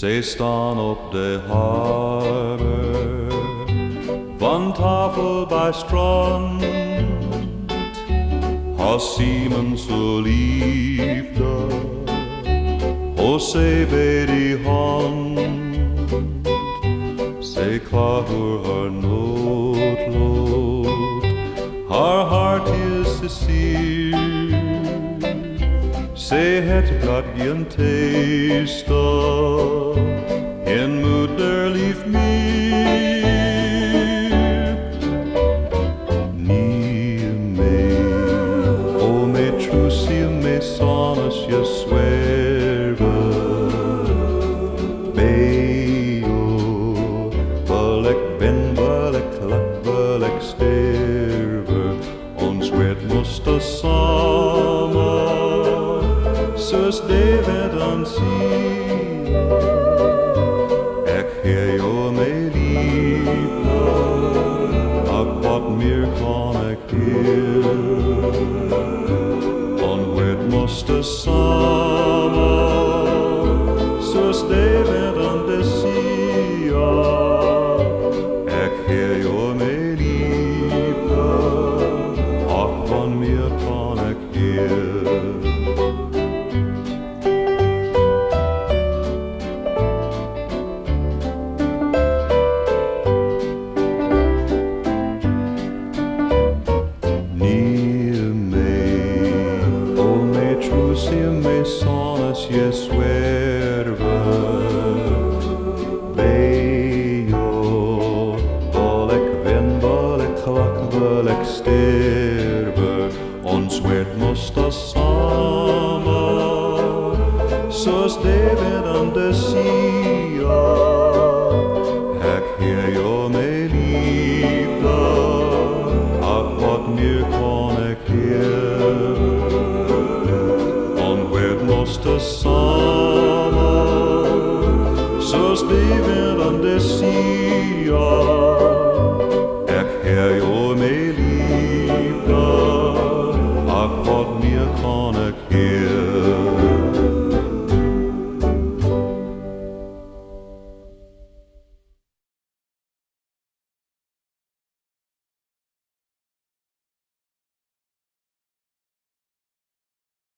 Zij staan op de harbor van tafel bij strand. Haar Simon zo liefde, José bij die hand. Zij klaagt door haar noodlot, haar hart is te ziek. Zij het glad geen teester, en moeder lief meer. Nie meer, o mijn trusie, mijn zonnes, je zwerven. Bij jou, wel ik ben, wel ik lak, wel ik sterven. Ons werd moesten samen. Zus David aan zien, ik heer jou mijn liefde, ach wat meer kan ik hier. Onwerd moesten samen, zus David aan de zee, ik heer jou mijn liefde, ach wat meer kan ik hier. Trusie, mijn zonnes, je zwerven. Bij jou, wil ik win, wil ik geluk, wil ik sterven. Ons werd moesten samen, zoals David aan de zee. Ik heer jou mijn liefde, ach wat meer kan ik hier. Moesten samen, zoals David aan de zee.